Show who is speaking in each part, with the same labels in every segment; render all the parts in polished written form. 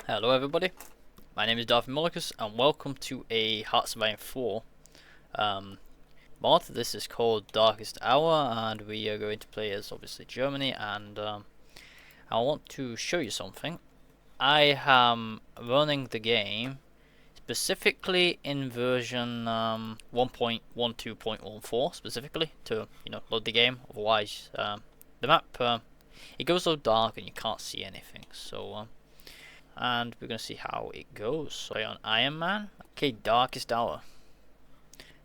Speaker 1: Hello everybody, my name is Darth and welcome to a Hearts of Iron 4 mod. This is called Darkest Hour and we are going to play as obviously Germany, and I want to show you something. I am running the game specifically in version 1.12.14 specifically to load the game. Otherwise the map it goes so dark and you can't see anything, so and we're gonna see how it goes. So on Iron Man. Okay, Darkest Hour.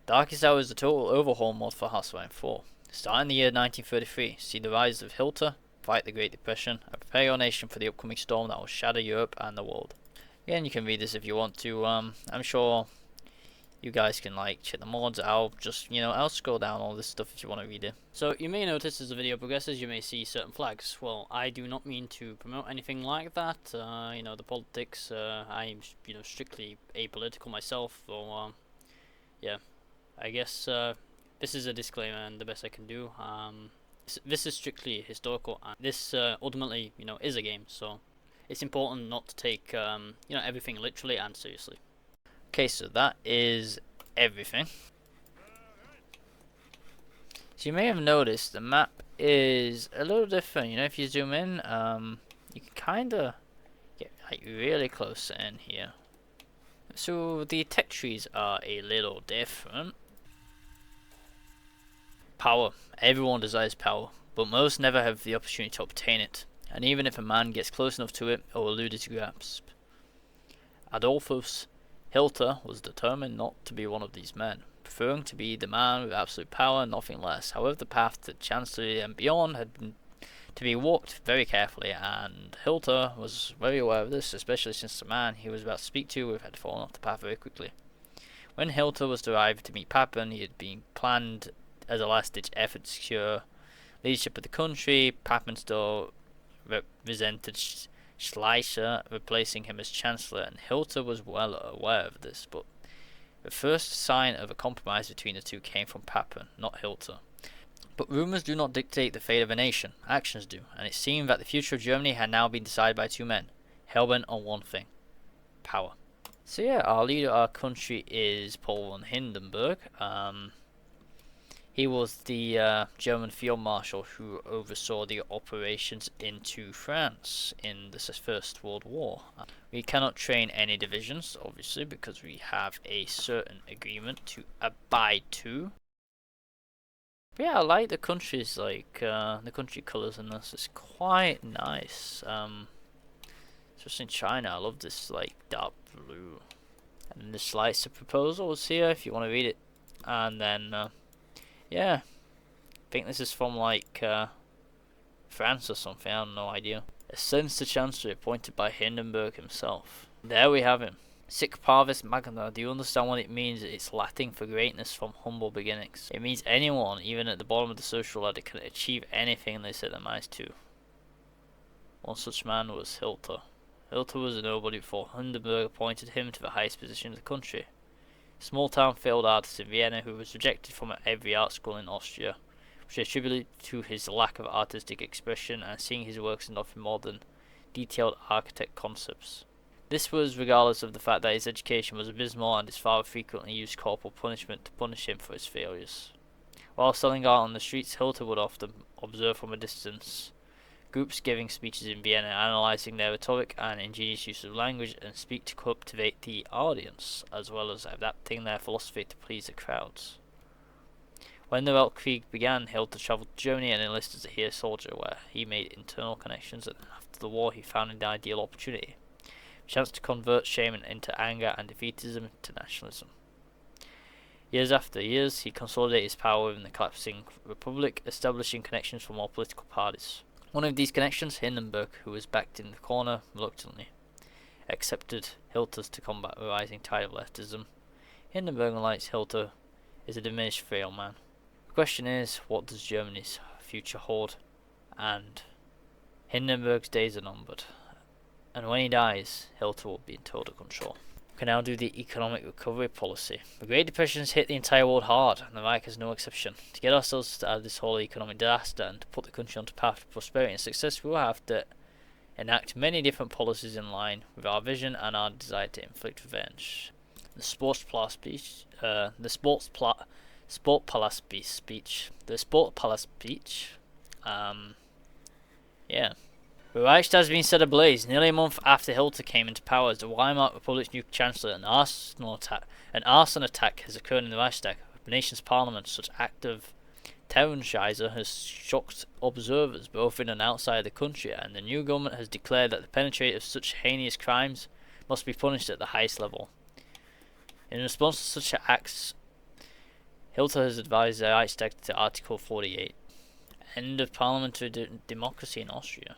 Speaker 1: Darkest Hour is a total overhaul mod for Hearts of Iron 4. Start in the year 1933, see the rise of Hitler, fight the Great Depression, and prepare your nation for the upcoming storm that will shatter Europe and the world. Again, you can read this if you want to. I'm sure you guys can check the mods. I'll just I'll scroll down all this stuff if you want to read it. So you may notice as the video progresses you may see certain flags. Well, I do not mean to promote anything like that. The politics, I'm strictly apolitical myself, so yeah, I guess this is a disclaimer and the best I can do. This is strictly historical, and this ultimately is a game, so it's important not to take everything literally and seriously. Okay, so that is everything. So you may have noticed the map is a little different. If you zoom in, you can kind of get really close in here. So the tech trees are a little different. Power. Everyone desires power, but most never have the opportunity to obtain it. And even if a man gets close enough to it, it will elude its grasp. Adolphus Hitler was determined not to be one of these men, preferring to be the man with absolute power and nothing less. However, the path to Chancellery and beyond had been to be walked very carefully, and Hitler was very aware of this, especially since the man he was about to speak to had fallen off the path very quickly. When Hitler was to arrive to meet Papen, he had been planned as a last-ditch effort to secure leadership of the country. Papen still resented Schleicher replacing him as Chancellor, and Hitler was well aware of this, but the first sign of a compromise between the two came from Papen, not Hitler. But rumours do not dictate the fate of a nation, actions do, and it seemed that the future of Germany had now been decided by two men, hellbent on one thing: power. So yeah, our leader of our country is Paul von Hindenburg. He was the German field marshal who oversaw the operations into France in the First World War. We cannot train any divisions, obviously, because we have a certain agreement to abide to. But yeah, I like the countries, the country colours in this. It's quite nice. Just in China, I love this dark blue. And this slice of proposals here, if you want to read it. And then yeah, I think this is from France or something, I have no idea. A sinister Chancellor appointed by Hindenburg himself. There we have him. Sic parvis magna. Do you understand what it means? It's Latin for greatness from humble beginnings. It means anyone, even at the bottom of the social ladder, can achieve anything they set their minds to. One such man was Hitler. Hitler was a nobody before Hindenburg appointed him to the highest position in the country. Small town failed artist in Vienna who was rejected from every art school in Austria, which attributed to his lack of artistic expression and seeing his works as nothing more than detailed architect concepts. This was regardless of the fact that his education was abysmal and his father frequently used corporal punishment to punish him for his failures. While selling art on the streets, Hitler would often observe from a distance groups giving speeches in Vienna, analysing their rhetoric and ingenious use of language, and speak to captivate the audience, as well as adapting their philosophy to please the crowds. When the Weltkrieg began, Hitler travelled to Germany and enlisted as a Heer soldier, where he made internal connections, and after the war he found an ideal opportunity: a chance to convert shame into anger and defeatism into nationalism. Years after years, he consolidated his power within the collapsing republic, establishing connections from all political parties. One of these connections, Hindenburg, who was backed in the corner reluctantly, accepted Hitler to combat the rising tide of leftism. Hindenburg, like Hitler, is a diminished, frail man. The question is, what does Germany's future hold? And Hindenburg's days are numbered. And when he dies, Hitler will be in total control. We can now do the economic recovery policy. The Great Depression has hit the entire world hard, and the Reich is no exception. To get ourselves out of this whole economic disaster and to put the country on the path to prosperity and success, we will have to enact many different policies in line with our vision and our desire to inflict revenge. The Sport Palace speech. Yeah. The Reich has been set ablaze nearly a month after Hitler came into power as the Weimar Republic's new chancellor. An arson attack has occurred in the Reichstag, the nation's parliament. Such act of Terrorscheiße has shocked observers both in and outside the country, and the new government has declared that the perpetrator of such heinous crimes must be punished at the highest level. In response to such acts, Hitler has advised the Reichstag to Article 48. End of parliamentary democracy in Austria.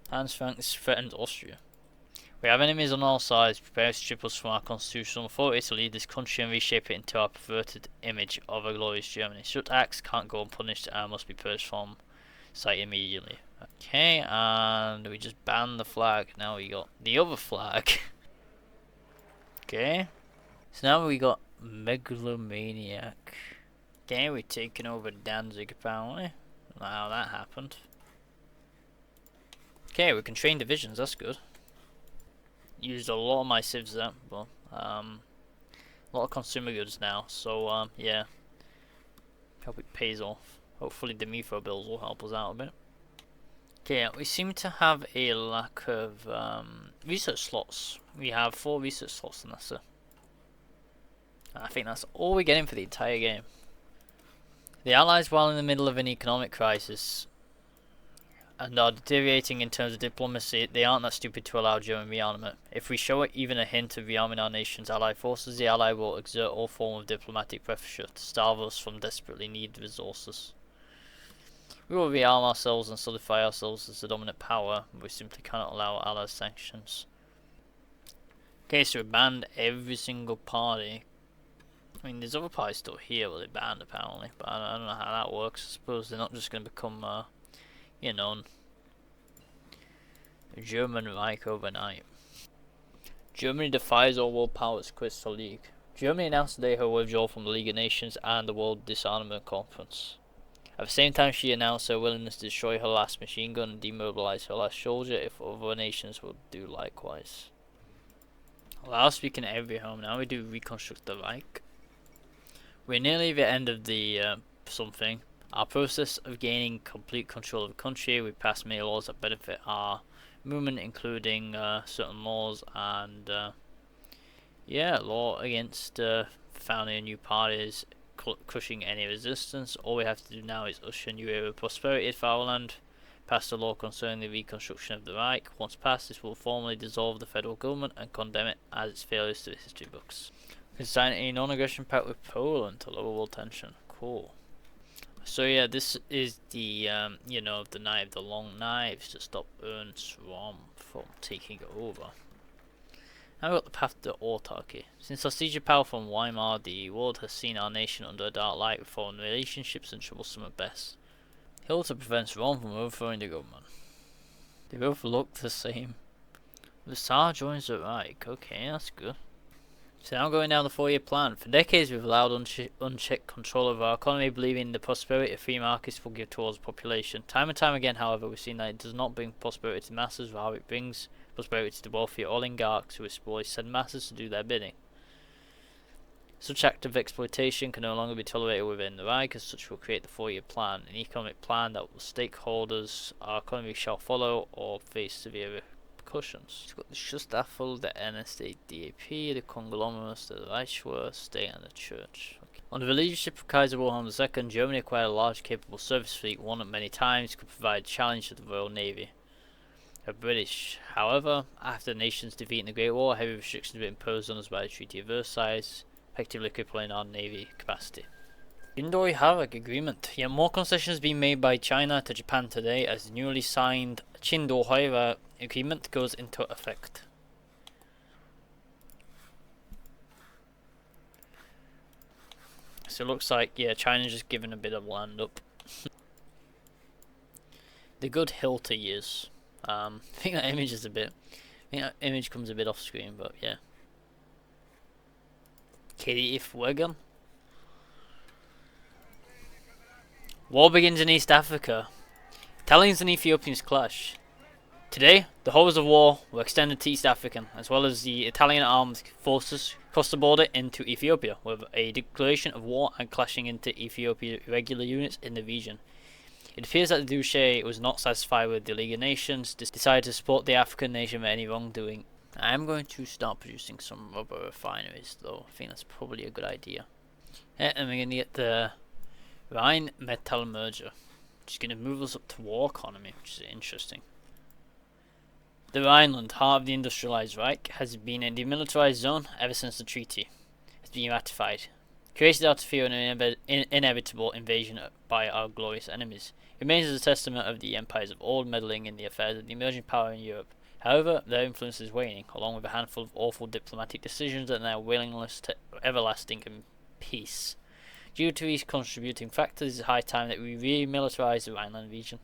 Speaker 1: Hans Frank threatens Austria. We have enemies on all sides, preparing to strip us from our constitutional authority to lead this country and reshape it into our perverted image of a glorious Germany. Such acts can't go unpunished and must be purged from sight immediately. Okay, and we just banned the flag. Now we got the other flag. Okay, so now we got megalomaniac. Okay, we're taking over Danzig apparently. I don't know how that happened. Okay, we can train divisions, that's good. Used a lot of my civs there, but a lot of consumer goods now, so yeah. Hope it pays off. Hopefully the MIFO bills will help us out a bit. Okay, we seem to have a lack of research slots. We have 4 research slots, and that's it. I think that's all we're getting for the entire game. The Allies, while in the middle of an economic crisis and are deteriorating in terms of diplomacy, they aren't that stupid to allow German rearmament. If we show even a hint of rearming our nation's allied forces, the Ally will exert all form of diplomatic pressure to starve us from desperately needed resources. We will rearm ourselves and solidify ourselves as the dominant power, but we simply cannot allow Allied sanctions. Okay, so we banned every single party. I mean, there's other parties still here, but they're banned apparently, but I don't know how that works. I suppose they're not just going to become, you know, a German Reich overnight. Germany defies all world powers, quits the League. Germany announced today her withdrawal from the League of Nations and the World Disarmament Conference. At the same time, she announced her willingness to destroy her last machine gun and demobilize her last soldier if other nations would do likewise. Allow speaking at every home. Now we do reconstruct the Reich. We're nearly at the end of the something. Our process of gaining complete control of the country. We passed many laws that benefit our movement, including certain laws and yeah, law against founding new parties, crushing any resistance. All we have to do now is usher a new era of prosperity for our land. Pass a law concerning the reconstruction of the Reich. Once passed, this will formally dissolve the federal government and condemn it as its failures to the history books. We can sign a non-aggression pact with Poland to lower world tension. Cool. So yeah, this is the you know, the Night of the Long Knives to stop Ernst Röhm from taking over. Now we've got the path to autarky. Since our siege of power from Weimar, the world has seen our nation under a dark light with foreign relationships and troublesome at best. Hitler prevents Röhm from overthrowing the government. They both look the same. The Tsar joins the Reich. Okay, that's good. So now going down the 4-year plan. For decades we've allowed unchecked control of our economy, believing the prosperity of free markets will give towards the population. Time and time again, however, we've seen that it does not bring prosperity to masses, rather it brings prosperity to the wealthy oligarchs who exploit said masses to do their bidding. Such act of exploitation can no longer be tolerated within the Reich, as such will create the 4-year plan, an economic plan that the stakeholders our economy shall follow or face severe repercussions. It's got the Schutzstaffel, the NSDAP, the conglomerates, the HOI4, state and the church. Okay. Under the leadership of Kaiser Wilhelm II, Germany acquired a large capable surface fleet, one that many times could provide a challenge to the Royal Navy. The British, however, after the nation's defeat in the Great War, heavy restrictions were imposed on us by the Treaty of Versailles, effectively crippling our navy capacity. Indo-Harak agreement. Yet more concessions being made by China to Japan today as the newly signed Indo-Harak agreement goes into effect. So it looks like, yeah, China's just giving a bit of land up. The good Hilti years. I think that image is a bit. I think that image comes a bit off screen, but yeah. Kediif Wegan. War begins in East Africa. Italians and Ethiopians clash. Today, the horrors of war were extended to East Africa, as well as the Italian armed forces crossed the border into Ethiopia, with a declaration of war and clashing into Ethiopia's irregular units in the region. It appears that the Duce was not satisfied with the League of Nations, decided to support the African nation for any wrongdoing. I am going to start producing some rubber refineries, though. I think that's probably a good idea. And we're going to get the Rhine Metal Merger, which is going to move us up to war economy, which is interesting. The Rhineland, heart of the industrialized Reich, has been a demilitarized zone ever since the treaty has been ratified, created out of fear an inevitable invasion by our glorious enemies. It remains as a testament of the empires of old meddling in the affairs of the emerging power in Europe. However, their influence is waning, along with a handful of awful diplomatic decisions and their willingness to everlasting peace. Due to these contributing factors, it's high time that we remilitarize the Rhineland region.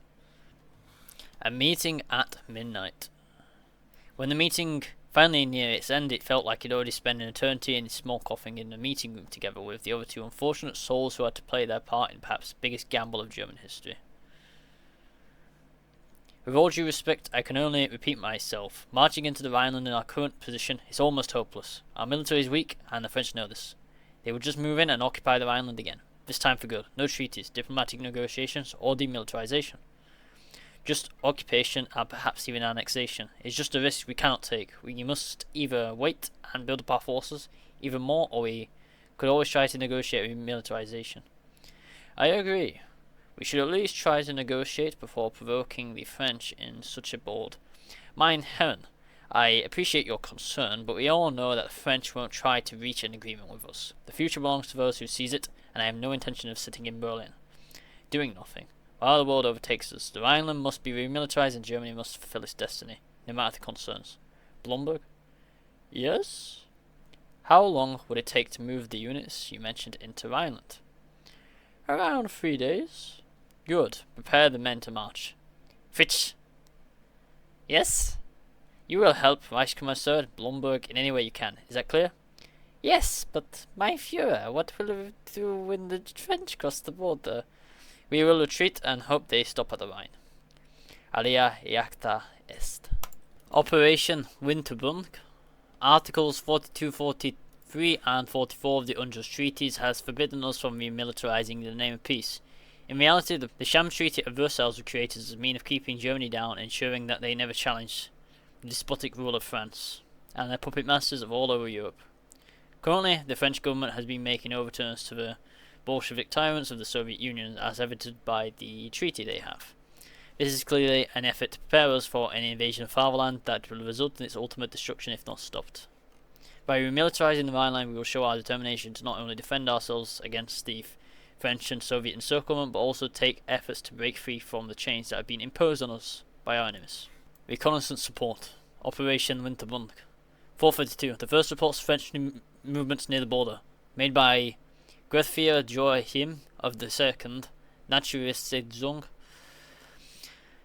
Speaker 1: A meeting at midnight. When the meeting finally neared its end, it felt like it already spent an eternity in small coughing in the meeting room together with the other two unfortunate souls who had to play their part in perhaps the biggest gamble of German history. With all due respect, I can only repeat myself. Marching into the Rhineland in our current position is almost hopeless. Our military is weak, and the French know this. They will just move in and occupy the Rhineland again. This time for good. No treaties, diplomatic negotiations, or demilitarization. Just occupation and perhaps even annexation. It's just a risk we cannot take. We must either wait and build up our forces even more, or we could always try to negotiate remilitarization. I agree. We should at least try to negotiate before provoking the French in such a bold. Mein Herren, I appreciate your concern, but we all know that the French won't try to reach an agreement with us. The future belongs to those who seize it, and I have no intention of sitting in Berlin, doing nothing. While the world overtakes us, the Rhineland must be remilitarized and Germany must fulfill its destiny, no matter the concerns. Blomberg? Yes? How long would it take to move the units you mentioned into Rhineland? Around 3 days. Good. Prepare the men to march. Fritz! Yes? You will help Reichskommissar Blomberg in any way you can. Is that clear? Yes, but my Führer, what will we do when the French cross the border? We will retreat and hope they stop at the Rhine. Alia jacta est. Operation Winterbund. Articles 42, 43 and 44 of the Unjust Treaties has forbidden us from remilitarizing in the name of peace. In reality, the sham treaty of Versailles was created as a means of keeping Germany down, ensuring that they never challenged the despotic rule of France and their puppet masters of all over Europe. Currently, the French government has been making overturns to the Bolshevik tyrants of the Soviet Union, as evidenced by the treaty they have. This is clearly an effort to prepare us for an invasion of fatherland that will result in its ultimate destruction if not stopped. By remilitarizing the Rhineland, we will show our determination to not only defend ourselves against the French and Soviet encirclement, but also take efforts to break free from the chains that have been imposed on us by our enemies. Reconnaissance support. Operation Winterbund. 432. The first reports of French movements near the border, made by Grethfier Joachim of the 2nd Naturistzung.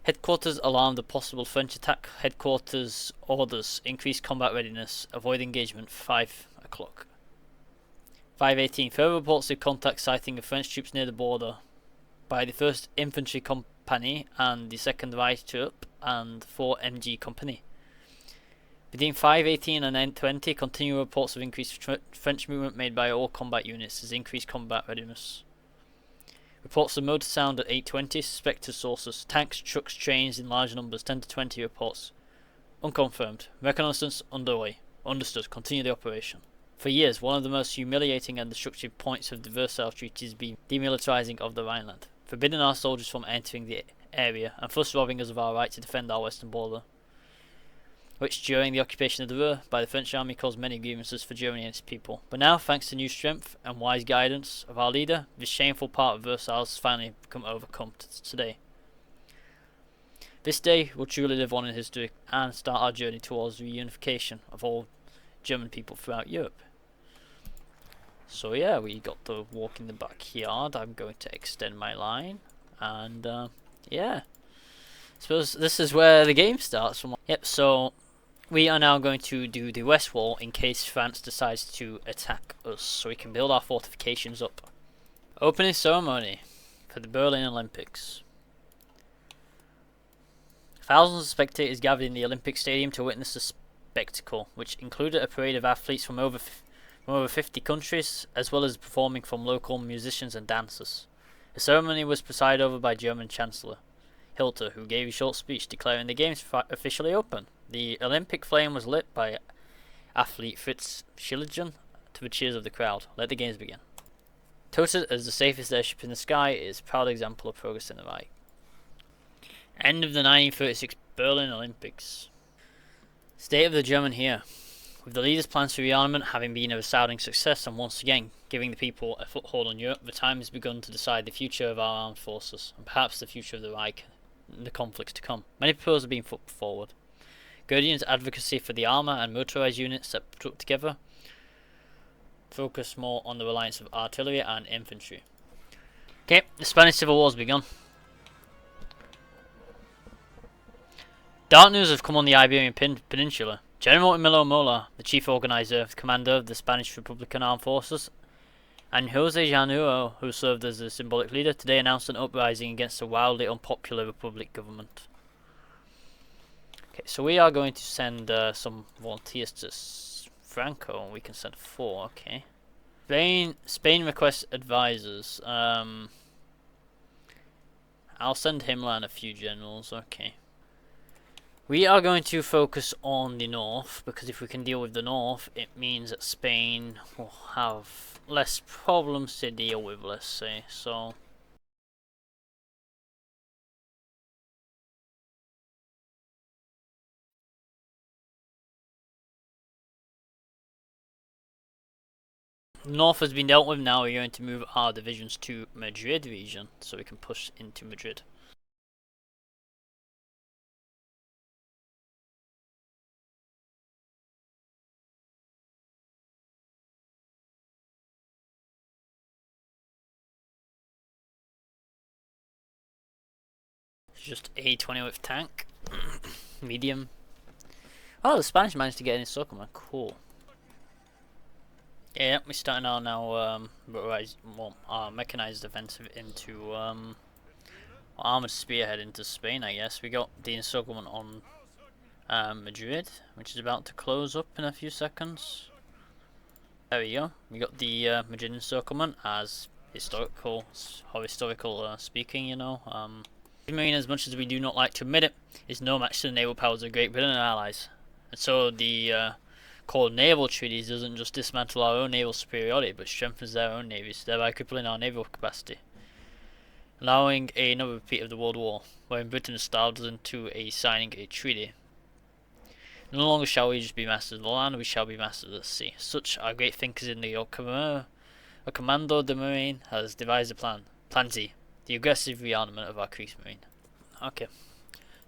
Speaker 1: Headquarters alarmed the possible French attack. Headquarters orders increased combat readiness. Avoid engagement. 5 o'clock. 5:18. Further reports of contact sighting of French troops near the border by the 1st Infantry Company and the 2nd Reichstrupp and 4 MG Company. Between 5:18 and 9:20, continual reports of increased French movement made by all combat units as increased combat readiness. Reports of motor sound at 8:20, suspected sources. Tanks, trucks, trains in large numbers, 10 to 20 reports. Unconfirmed. Reconnaissance underway. Understood. Continue the operation. For years, one of the most humiliating and destructive points of the Versailles Treaty has been demilitarizing of the Rhineland, forbidding our soldiers from entering the area and thus robbing us of our right to defend our western border, which during the occupation of the Ruhr by the French army caused many grievances for Germany and its people. But now, thanks to new strength and wise guidance of our leader, this shameful part of Versailles has finally become overcome today. This day will truly live on in history and start our journey towards the reunification of all German people throughout Europe. So yeah, we got the walk in the backyard. I'm going to extend my line, and yeah, I suppose this is where the game starts from. Yep, so we are now going to do the west wall in case France decides to attack us, so we can build our fortifications up. Opening ceremony for the Berlin Olympics. Thousands of spectators gathered in the Olympic Stadium to witness the spectacle, which included a parade of athletes from over 50 countries, as well as performing from local musicians and dancers. The ceremony was presided over by German Chancellor Hitler, who gave a short speech declaring the games officially open. The Olympic flame was lit by athlete Fritz Schilligen to the cheers of the crowd. Let the games begin. Touted as the safest airship in the sky, it is a proud example of progress in the Reich. End of the 1936 Berlin Olympics. State of the German here. With the leaders' plans for rearmament having been a resounding success and once again giving the people a foothold on Europe, the time has begun to decide the future of our armed forces, and perhaps the future of the Reich in the conflicts to come. Many proposals have been put forward. Gudion's advocacy for the armour and motorised units that put together focus more on the reliance of artillery and infantry. Okay, the Spanish Civil War has begun. Dark news have come on the Iberian Peninsula. General Emilio Mola, the chief organizer, commander of the Spanish Republican Armed Forces, and Jose Januro, who served as the symbolic leader, today announced an uprising against the wildly unpopular Republic government. Okay, so we are going to send some volunteers to Franco, and we can send 4, okay. Spain requests advisors. I'll send Himmler and a few generals, okay. We are going to focus on the north, because if we can deal with the north, it means that Spain will have less problems to deal with, let's say. So north has been dealt with. Now we're going to move our divisions to Madrid region, so we can push into Madrid. Just a 20 with tank. Medium. Oh, the Spanish managed to get in his circle, cool. Yeah, we're starting our now mechanized offensive into armored spearhead into Spain, I guess. We got the encirclement on Madrid, which is about to close up in a few seconds. There we go. We got the Madrid encirclement as historical speaking, you know. Marine, as much as we do not like to admit it, is no match to the naval powers of Great Britain and allies. And so the called naval treaties doesn't just dismantle our own naval superiority, but strengthens their own navies, thereby crippling our naval capacity, allowing another repeat of the World War, wherein Britain starved us into signing a treaty. No longer shall we just be masters of the land, we shall be masters of the sea. Such are great thinkers in the Comando de Marine has devised a plan. Plan Z. The aggressive rearmament of our Kriegsmarine. Okay.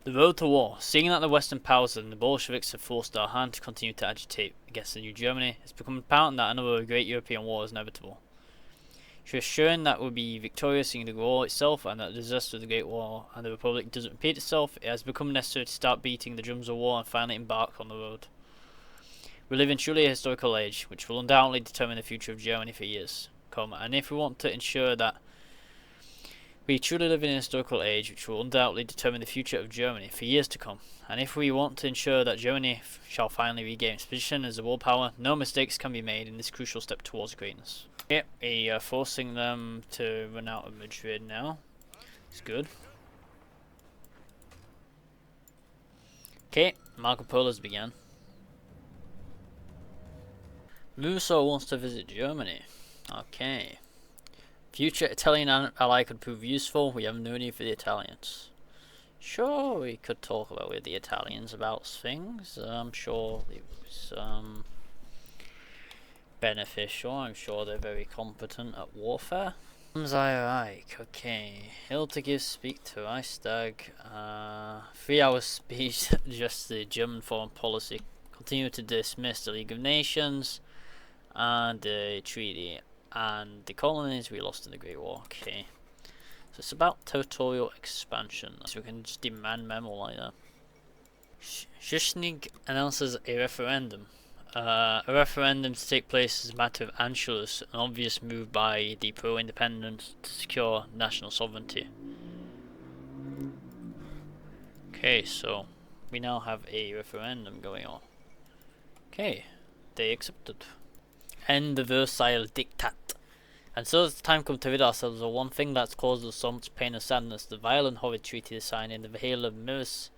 Speaker 1: The road to war. Seeing that the Western powers and the Bolsheviks have forced our hand to continue to agitate against the new Germany, it's become apparent that another great European war is inevitable. Assuring that we'll be victorious in the war itself and that the disaster of the Great War and the Republic doesn't repeat itself, it has become necessary to start beating the drums of war and finally embark on the road. We live in truly a historical age, which will undoubtedly determine the future of Germany for years to come, and if we want to ensure that we truly live in a historical age which will undoubtedly determine the future of Germany for years to come, and if we want to ensure that Germany shall finally regain its position as a world power, no mistakes can be made in this crucial step towards greatness. Yep, we are forcing them to run out of Madrid now. It's good. Okay, Marco Polo's began. Musso wants to visit Germany. Okay. Future Italian ally could prove useful. We have no need for the Italians. Sure, we could talk about with the Italians about things. I'm sure it was beneficial. I'm sure they're very competent at warfare. Reich. Okay. Hilda gives speak to Reichstag. 3-hour speech addressed the German foreign policy. Continue to dismiss the League of Nations and the treaty. And the colonies we lost in the Great War. Okay. So it's about territorial expansion. So we can just demand memo like that. Schuschnigg announces a referendum. A referendum to take place as a matter of Anschluss, an obvious move by the pro-independence to secure national sovereignty. Okay, so we now have a referendum going on. Okay, they accepted. End the Versailles Diktat. And so it's time come to rid ourselves of one thing that's caused us so much pain and sadness, the violent horrid treaty they signed in the Hall of Mirrors.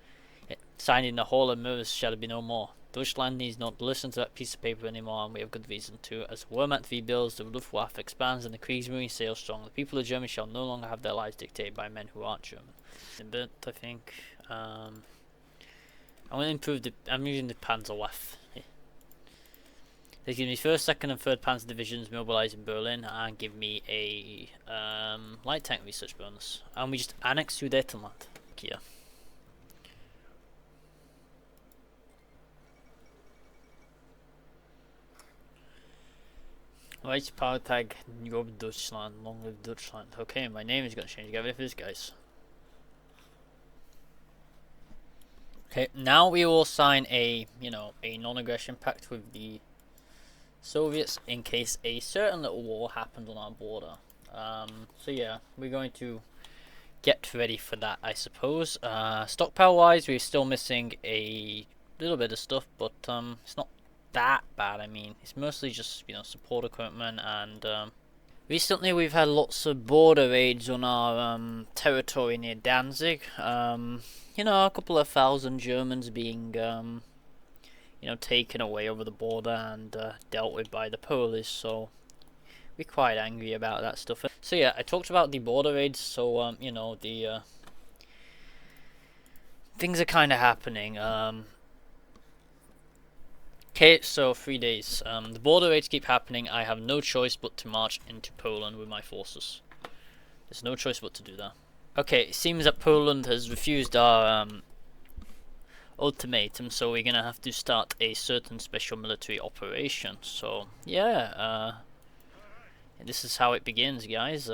Speaker 1: Signed in the Hall of Mirrors shall be no more. Deutschland needs not to listen to that piece of paper anymore, and we have good reason to. As Wehrmacht rebuilds, the Luftwaffe expands, and the Kriegsmarine sails strong. The people of Germany shall no longer have their lives dictated by men who aren't German. But I think I'm going to improve the. I'm using the Panzerwaffe. They give me 1st, 2nd, and 3rd Panzer Divisions mobilised in Berlin, and give me a light tank research bonus. And we just annex Sudetenland. Yeah. Right, power tag, Job Deutschland, long live Deutschland. Okay, my name is going to change. Get rid of this, guys. Okay, now we will sign a, a non-aggression pact with the Soviets in case a certain little war happened on our border. So yeah, we're going to get ready for that, I suppose. Stockpile wise, we're still missing a little bit of stuff, but it's not that bad. I mean, it's mostly just support equipment, and recently we've had lots of border raids on our territory near Danzig. A couple of thousand Germans being taken away over the border and dealt with by the Polish, so we're quite angry about that stuff. So yeah, I talked about the border raids, so the things are kind of happening. Okay, so 3 days. The border raids keep happening. I have no choice but to march into Poland with my forces. There's no choice but to do that. Okay, it seems that Poland has refused our ultimatum, so we're gonna have to start a certain special military operation. So yeah, this is how it begins, guys.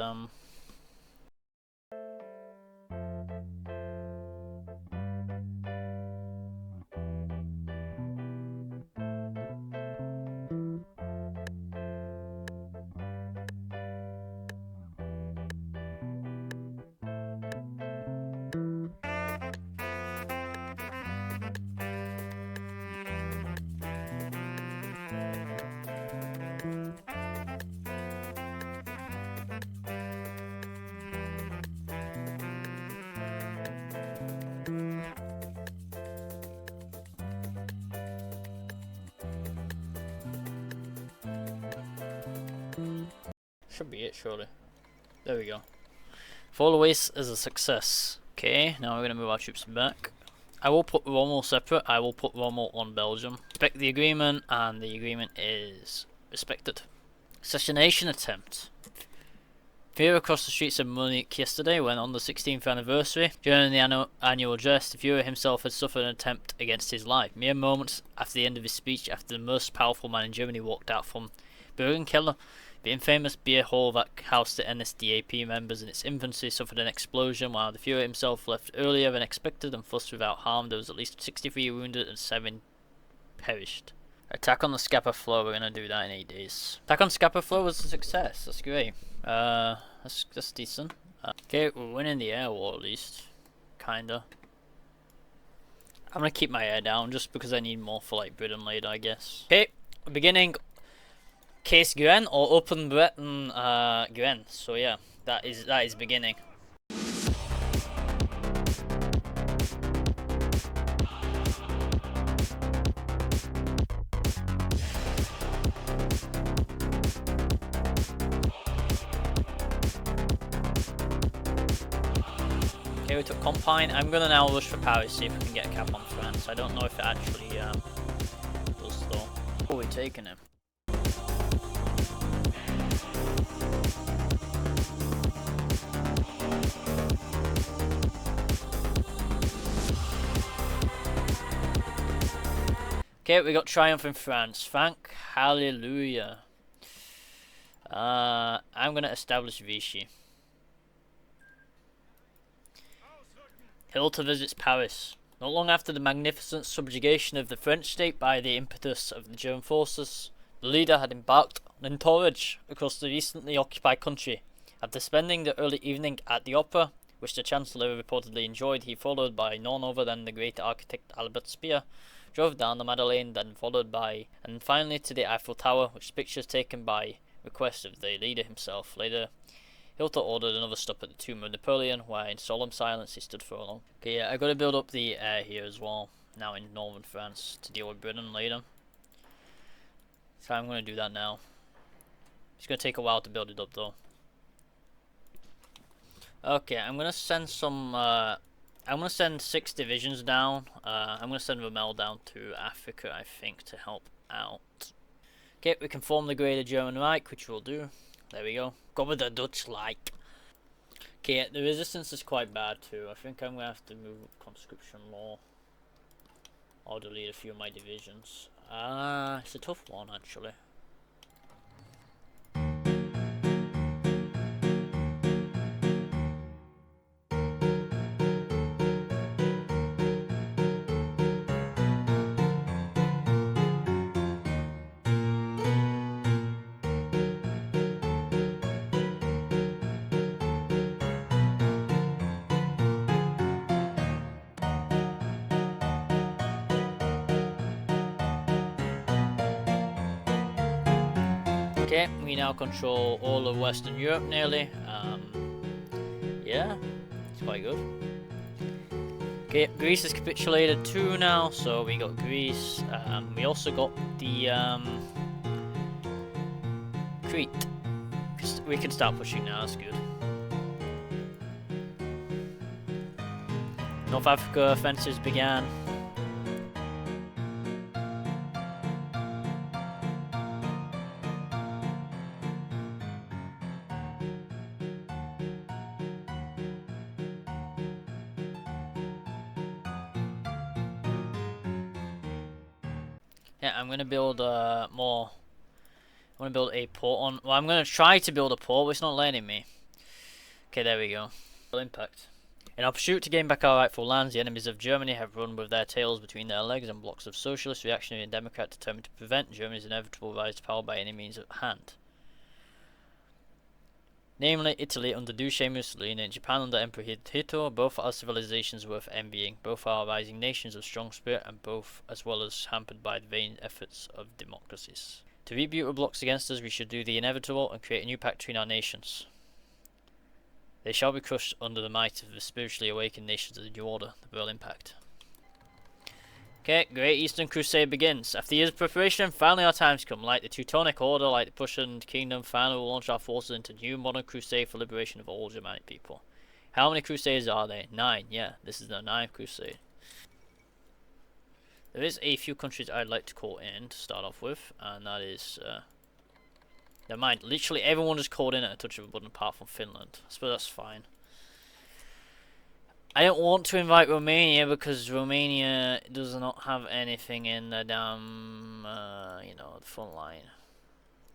Speaker 1: Should be it, surely. There we go. Followays is a success. Okay, now we're going to move our troops back. I will put Rommel separate. I will put Rommel on Belgium. Respect the agreement, and the agreement is respected. Assassination attempt. Führer crossed the streets of Munich yesterday when, on the 16th anniversary, during the annual address, the Führer himself had suffered an attempt against his life. Mere moments after the end of his speech, after the most powerful man in Germany walked out from Bergenkeller, the infamous beer hall that housed the NSDAP members in its infancy suffered an explosion, while the Führer himself left earlier than expected and fussed without harm. There was at least 63 wounded and 7 perished. Attack on the Scapa Flow, we're going to do that in 8 days. Attack on Scapa Flow was a success, that's great. That's decent. Okay, we're winning the air war at least. Kinda. I'm going to keep my air down just because I need more for like Britain later, I guess. Okay, beginning Case Gren or Open Breton Gren. So yeah, that is beginning. Okay, we took Compine. I'm gonna now rush for Paris, see if we can get a cap on France. I don't know if it actually does though. Oh, we're taking him. Okay, we got triumph in France. Thank hallelujah. I'm gonna establish Vichy. Hilda visits Paris. Not long after the magnificent subjugation of the French state by the impetus of the German forces, the leader had embarked on a voyage across the recently occupied country. After spending the early evening at the opera, which the Chancellor reportedly enjoyed. He followed by none other than the great architect Albert Speer, drove down the Madeleine, then followed by, and finally to the Eiffel Tower, which pictures taken by request of the leader himself. Later, Hitler ordered another stop at the tomb of Napoleon, where in solemn silence he stood for a long. Okay, yeah, I gotta build up the air here as well, now in northern France, to deal with Britain later. So I'm gonna do that now. It's gonna take a while to build it up though. Okay, I'm gonna send some. I'm gonna send 6 divisions down. I'm gonna send Rommel down to Africa, I think, to help out. Okay, we can form the Greater German Reich, which we'll do. There we go. Go with the Dutch like. Okay, the resistance is quite bad too. I think I'm gonna have to move conscription law. Or delete a few of my divisions. It's a tough one actually. Okay, we now control all of Western Europe nearly. Yeah, it's quite good. Okay, Greece has capitulated too now, so we got Greece. We also got the Crete. We can start pushing now, that's good. North Africa offensives began. Yeah, I'm gonna build more. I'm gonna build a port on. Well, I'm gonna try to build a port, but it's not letting me. Okay, there we go. Impact. In our pursuit to gain back our rightful lands, the enemies of Germany have run with their tails between their legs, and blocks of socialist, reactionary, and democrat determined to prevent Germany's inevitable rise to power by any means at hand. Namely, Italy under Duce Mussolini and Japan under Emperor Hirohito. Both are civilizations worth envying. Both are rising nations of strong spirit, and both as well as hampered by the vain efforts of democracies. To rebuke the blocks against us, we should do the inevitable and create a new pact between our nations. They shall be crushed under the might of the spiritually awakened nations of the New Order, the Berlin Pact. Okay, Great Eastern Crusade begins. After years of preparation, finally our time's come. Like the Teutonic Order, like the Prussian Kingdom, finally we'll launch our forces into a new modern crusade for liberation of all Germanic people. How many crusades are there? 9, yeah. This is the 9th crusade. There is a few countries I'd like to call in to start off with, and that is... never mind, literally everyone just called in at a touch of a button apart from Finland. I suppose that's fine. I don't want to invite Romania because Romania does not have anything in the damn, you know, the front line.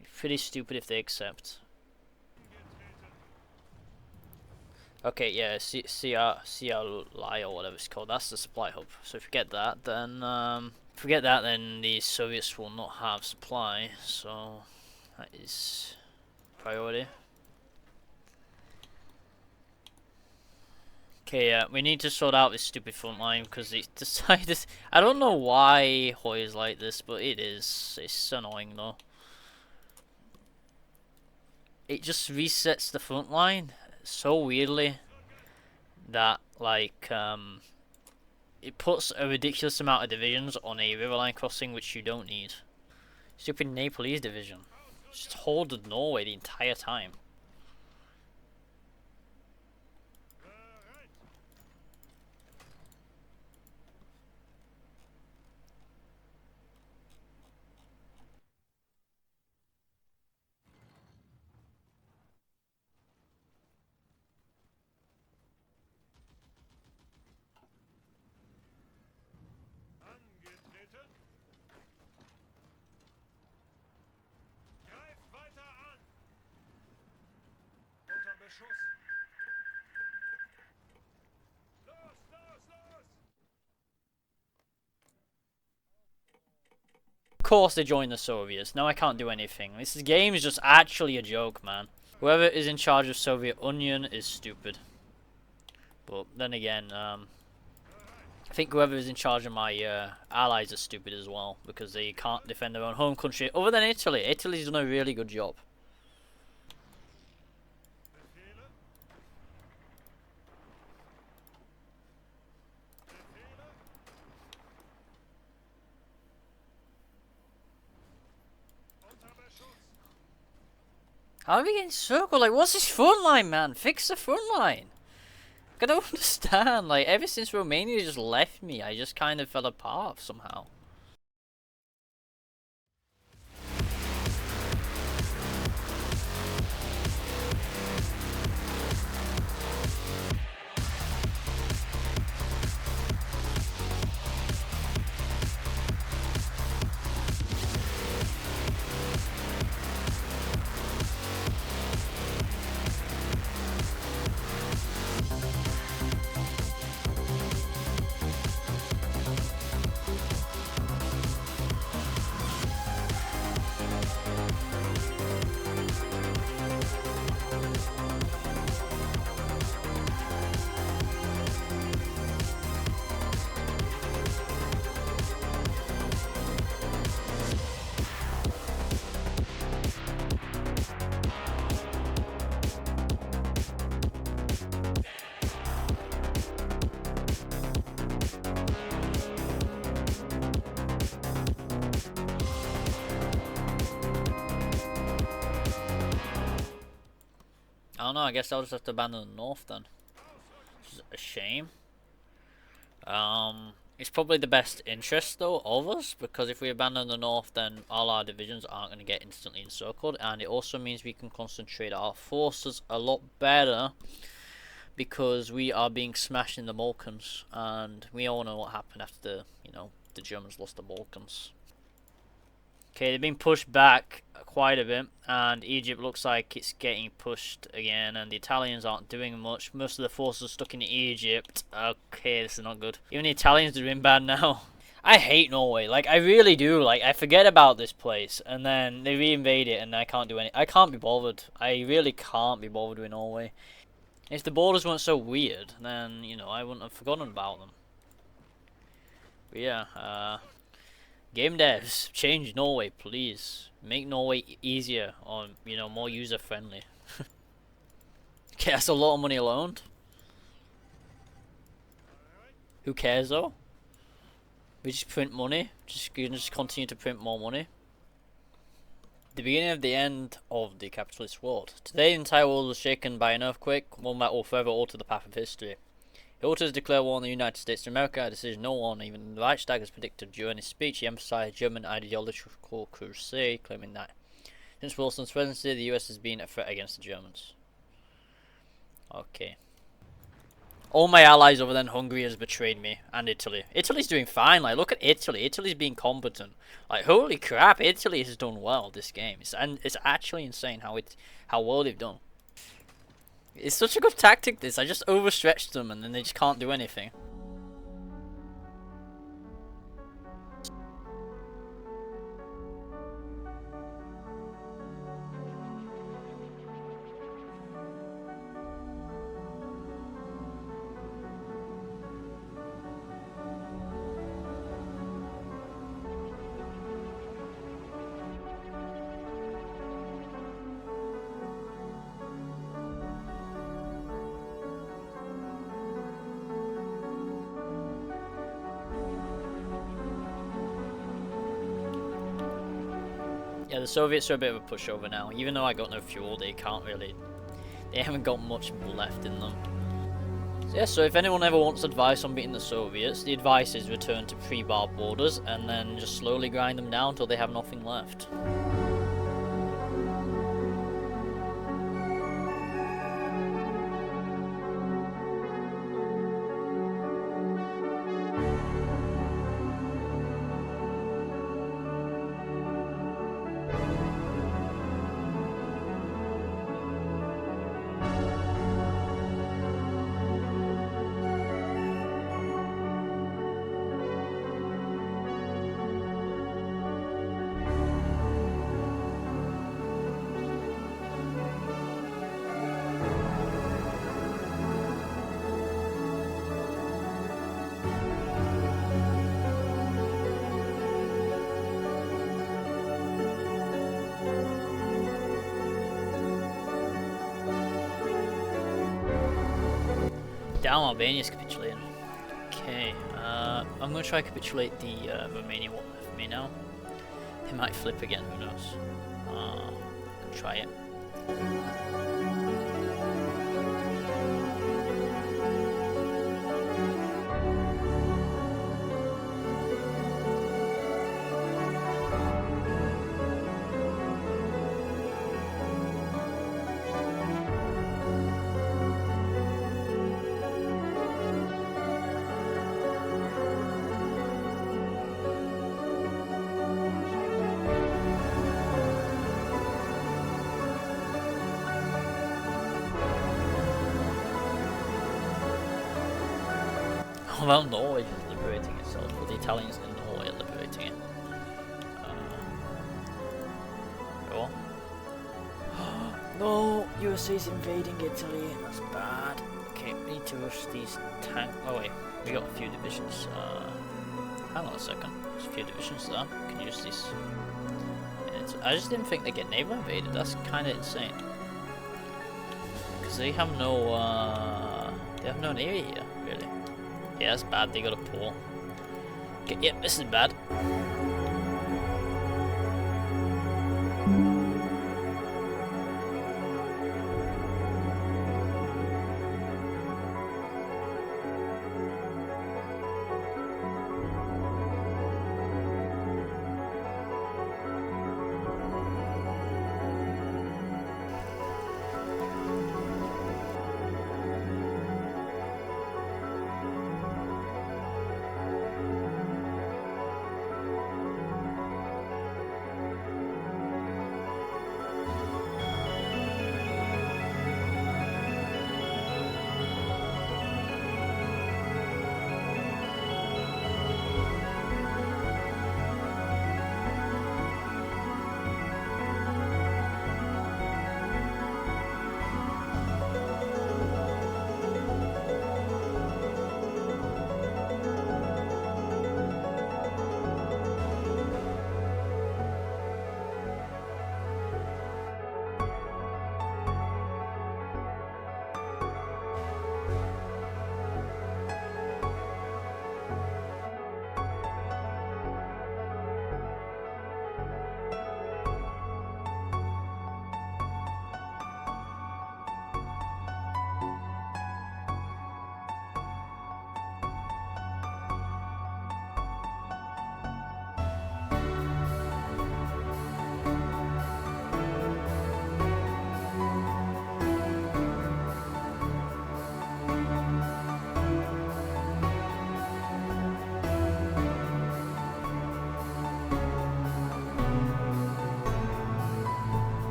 Speaker 1: It's pretty stupid if they accept. Okay, yeah, CRLI or whatever it's called, that's the supply hub. So if you get that, then, the Soviets will not have supply, so that is priority. Okay, yeah, we need to sort out this stupid front line because it decided. I don't know why HOI is like this, but it is. It's annoying though. It just resets the front line so weirdly that, like, it puts a ridiculous amount of divisions on a riverline crossing which you don't need. Stupid Nepalese division. Just hold Norway the entire time. Of course they joined the Soviets. Now I can't do anything. This game is just actually a joke, man. Whoever is in charge of Soviet Union is stupid. But then again, I think whoever is in charge of my allies are stupid as well, because they can't defend their own home country. Other than Italy, Italy's done a really good job. How are we getting circled? Like, what's this front line, man? Fix the front line. I don't understand. Like, ever since Romania just left me, I just kind of fell apart somehow. I don't know, I guess I'll just have to abandon the north then. Which is a shame. It's probably the best interest though of us, because if we abandon the north, then all our divisions aren't going to get instantly encircled, and it also means we can concentrate our forces a lot better, because we are being smashed in the Balkans, and we all know what happened after, you know, the Germans lost the Balkans. Okay, they've been pushed back quite a bit, and Egypt looks like it's getting pushed again, and the Italians aren't doing much. Most of the forces are stuck in Egypt. Okay, this is not good. Even the Italians are doing bad now. I hate Norway, like, I really do. Like, I forget about this place, and then they reinvade it, and I can't do any. I can't be bothered. I really can't be bothered with Norway. If the borders weren't so weird, then, you know, I wouldn't have forgotten about them. But yeah, game devs, change Norway, please. Make Norway easier, or, you know, more user-friendly. Okay, that's a lot of money alone. Who cares, though? We just print money. Just continue to print more money. The beginning of the end of the capitalist world. Today, the entire world was shaken by an earthquake, one that will forever alter the path of history. He also has declared war on the United States of America, a decision no one, even the Reichstag, has predicted. During his speech, he emphasized German ideological crusade, claiming that since Wilson's presidency, the US has been a threat against the Germans. Okay. All my allies other than Hungary has betrayed me, and Italy. Italy's doing fine, like, look at Italy. Italy's being competent. Like, holy crap, Italy has done well this game. It's actually insane how well they've done. It's such a good tactic, this. I just overstretched them and then they just can't do anything. Yeah, the Soviets are a bit of a pushover now. Even though I got no fuel, they haven't got much left in them. So yeah, so if anyone ever wants advice on beating the Soviets, the advice is return to pre-bar borders and then just slowly grind them down until they have nothing left. Down Albania's capitulating. Okay, I'm gonna try capitulate the Romanian one for me now. It might flip again, who knows. Try it. Well, Norway is liberating itself, but the Italians in Norway are liberating it. Go on. No, USA's invading Italy. That's bad. Okay, we need to rush these tanks. Oh wait, we got a few divisions. Hang on a second. There's a few divisions there. We can use these. I just didn't think they'd get naval invaded. That's kind of insane. Because they have no navy here, really. Yeah, that's bad. They got a port. Okay, yep, this is bad.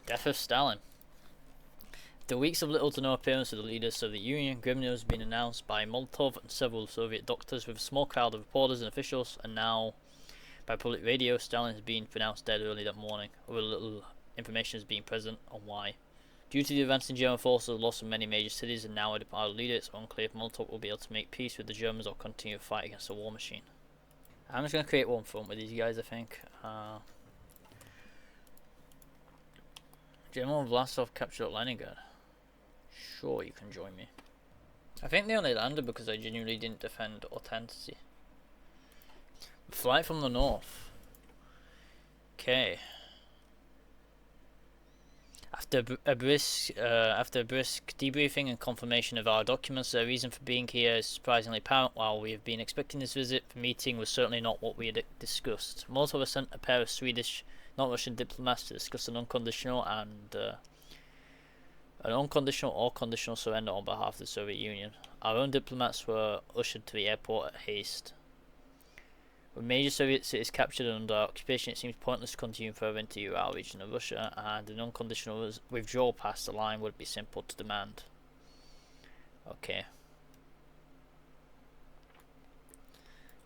Speaker 1: Death of Stalin. After weeks of little to no appearance of the leaders of the Union, grim news has been announced by Molotov and several Soviet doctors with a small crowd of reporters and officials, and now by public radio, Stalin has been pronounced dead early that morning. Other little information has been present on why. Due to the events in German forces, the loss of many major cities, and now a departed leader, it's unclear if Molotov will be able to make peace with the Germans or continue to fight against the war machine. I'm just going to create one front with these guys, I think. General Vlasov captured Leningrad. Sure, you can join me. I think they only landed because I genuinely didn't defend authenticity. Flight from the north. Okay. After a brisk debriefing and confirmation of our documents, the reason for being here is surprisingly apparent. While we have been expecting this visit, the meeting was certainly not what we had discussed. Molotov sent a pair of Swedish, not Russian diplomats to discuss an unconditional or conditional surrender on behalf of the Soviet Union. Our own diplomats were ushered to the airport at haste. With major Soviet cities captured and under occupation, it seems pointless to continue further into our region of Russia, and an unconditional withdrawal past the line would be simple to demand. Okay.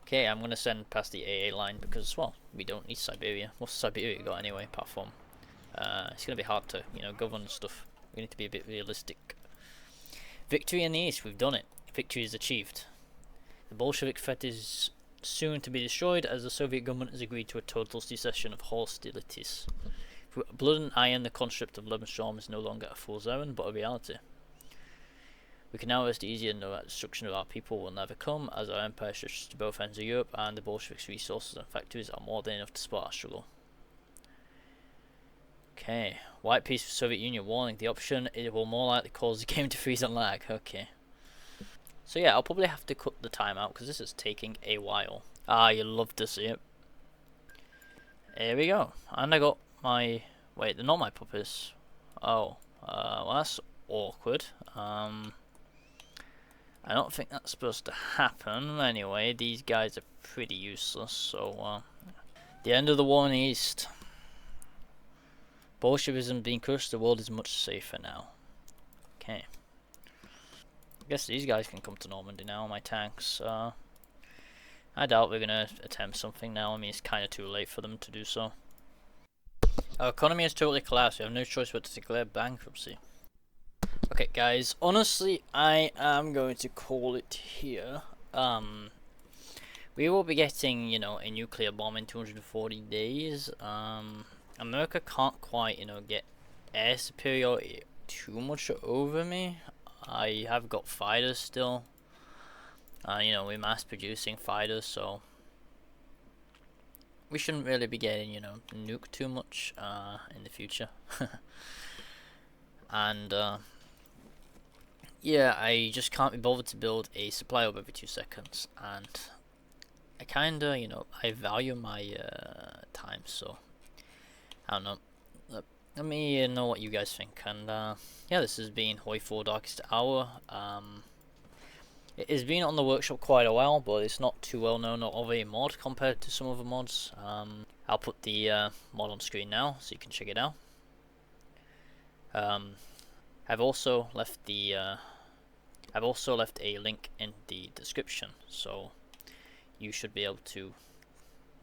Speaker 1: Okay, I'm going to send past the AA line because, well, we don't need Siberia. What's Siberia got anyway, apart from... it's going to be hard to, govern stuff. We need to be a bit realistic. Victory in the East, we've done it. Victory is achieved. The Bolshevik threat is soon to be destroyed as the Soviet government has agreed to a total cessation of hostilities. For blood and iron, the conscript of Lebensraum is no longer a fool's errand, but a reality. We can now rest easier know that destruction of our people will never come, as our empire stretches to both ends of Europe, and the Bolsheviks' resources and factories are more than enough to support our struggle. Okay, white peace for Soviet Union warning. The option it will more likely cause the game to freeze and lag. Okay. So yeah, I'll probably have to cut the time out because this is taking a while. Ah, you'll love to see it. Here we go. And I got my... Wait, they're not my puppies. Oh, well that's awkward. I don't think that's supposed to happen. Anyway, these guys are pretty useless, so... the end of the war in the East. Bolshevism being crushed, the world is much safer now. Okay. I guess these guys can come to Normandy now, my tanks. I doubt we're going to attempt something now. I mean, it's kind of too late for them to do so. Our economy has totally collapsed. We have no choice but to declare bankruptcy. Okay, guys. Honestly, I am going to call it here. We will be getting, a nuclear bomb in 240 days. America can't quite, get air superiority too much over me. I have got fighters still. We're mass producing fighters, so we shouldn't really be getting, nuked too much in the future. And yeah, I just can't be bothered to build a supply hub every 2 seconds, and I kinda, I value my time, so I don't know. Let me know what you guys think, and yeah, this has been HOI4 Darkest Hour. It has been on the workshop quite a while, but it's not too well known of a mod compared to some other mods. I'll put the mod on screen now so you can check it out. I've also left a link in the description, so you should be able to,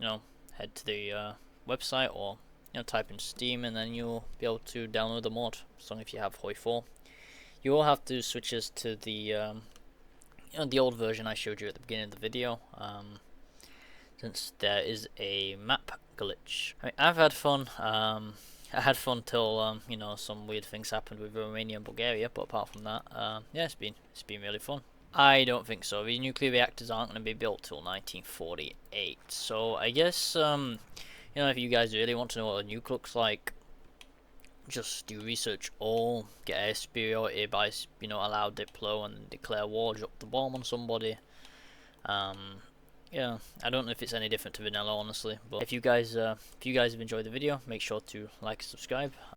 Speaker 1: head to the website or type in Steam, and then you'll be able to download the mod. As long as you have HOI4, you will have to switch us to the the old version I showed you at the beginning of the video, since there is a map glitch. I mean, I've had fun. I had fun till some weird things happened with Romania and Bulgaria, but apart from that, yeah, it's been really fun. I don't think so. These nuclear reactors aren't going to be built till 1948. So I guess if you guys really want to know what a nuke looks like, just do research all, get air superiority by allow diplo and declare war, drop the bomb on somebody. Yeah, I don't know if it's any different to vanilla, honestly, but if you guys have enjoyed the video, make sure to like and subscribe.